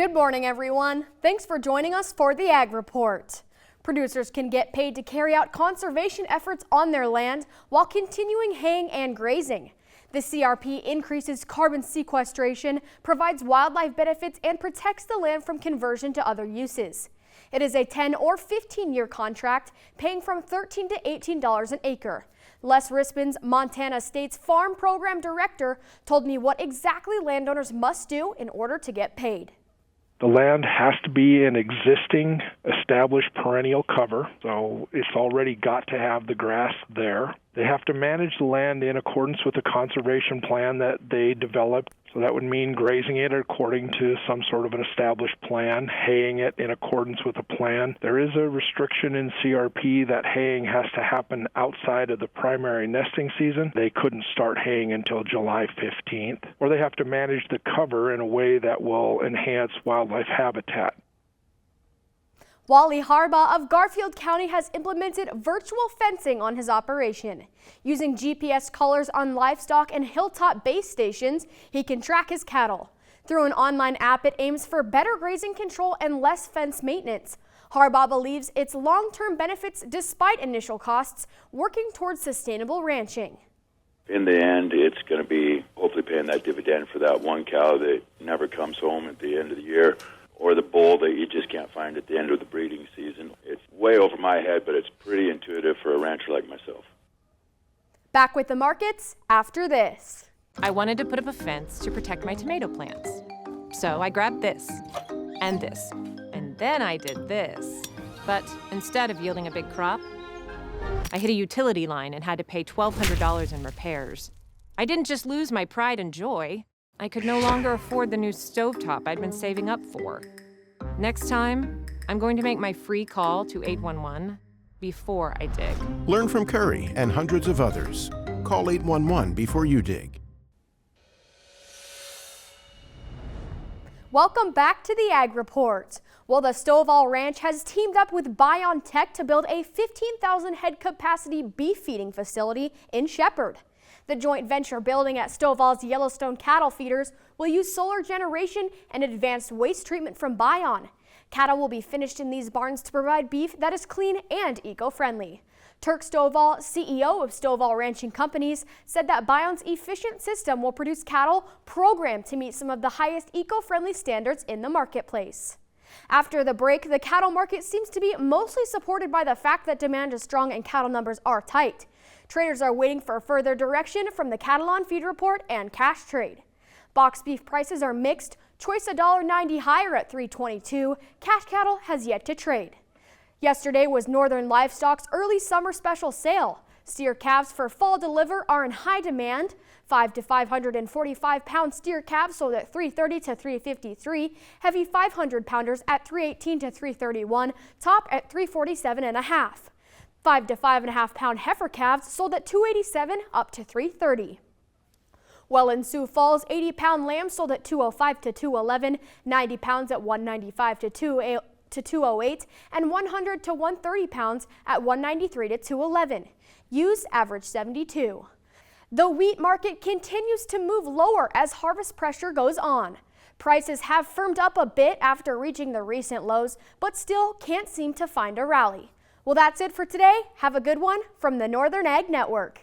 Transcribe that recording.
Good morning, everyone. Thanks for joining us for the Ag Report. Producers can get paid to carry out conservation efforts on their land while continuing haying and grazing. The CRP increases carbon sequestration, provides wildlife benefits, and protects the land from conversion to other uses. It is a 10 or 15-year contract, paying from $13 to $18 an acre. Les Rispin's Montana State's Farm Program Director told me what exactly landowners must do in order to get paid. The land has to be an existing established perennial cover, so it's already got to have the grass there. They have to manage the land in accordance with the conservation plan that they developed. So that would mean grazing it according to some sort of an established plan, haying it in accordance with a plan. There is a restriction in CRP that haying has to happen outside of the primary nesting season. They couldn't start haying until July 15th. Or they have to manage the cover in a way that will enhance wildlife habitat. Wally Harbaugh of Garfield County has implemented virtual fencing on his operation. Using GPS collars on livestock and hilltop base stations, he can track his cattle. Through an online app, it aims for better grazing control and less fence maintenance. Harbaugh believes its long-term benefits despite initial costs, working towards sustainable ranching. In the end, it's going to be hopefully paying that dividend for that one cow that never comes home at the end of the year, or the bull that you just can't find at the end of the breeding season. It's way over my head, but it's pretty intuitive for a rancher like myself. Back with the markets after this. I wanted to put up a fence to protect my tomato plants. So I grabbed this, and then I did this. But instead of yielding a big crop, I hit a utility line and had to pay $1,200 in repairs. I didn't just lose my pride and joy. I could no longer afford the new stovetop I'd been saving up for. Next time, I'm going to make my free call to 811 before I dig. Learn from Curry and hundreds of others. Call 811 before you dig. Welcome back to the Ag Report. Well, the Stovall Ranch has teamed up with Bion to build a 15,000 head capacity beef feeding facility in Shepherd. The joint venture building at Stovall's Yellowstone cattle feeders will use solar generation and advanced waste treatment from Bion. Cattle will be finished in these barns to provide beef that is clean and eco-friendly. Turk Stovall, CEO of Stovall Ranching Companies, said that Bion's efficient system will produce cattle programmed to meet some of the highest eco-friendly standards in the marketplace. After the break, the cattle market seems to be mostly supported by the fact that demand is strong and cattle numbers are tight. Traders are waiting for further direction from the Cattle on Feed report and cash trade. Box beef prices are mixed. Choice $1.90 higher at $3.22. Cash cattle has yet to trade. Yesterday was Northern Livestock's early summer special sale. Steer calves for fall deliver are in high demand. 5 to 545 pound steer calves sold at $330 to $353. Heavy 500 pounders at $318 to $331. Top at $347.5. 5 to 5.5 pound heifer calves sold at $287 up to $330. Well, in Sioux Falls, 80 pound lambs sold at $205 to $211, 90 pounds at $195 to $208, and 100 to 130 pounds at $193 to $211. Ewes average 72. The wheat market continues to move lower as harvest pressure goes on. Prices have firmed up a bit after reaching the recent lows, but still can't seem to find a rally. Well, that's it for today. Have a good one from the Northern Ag Network.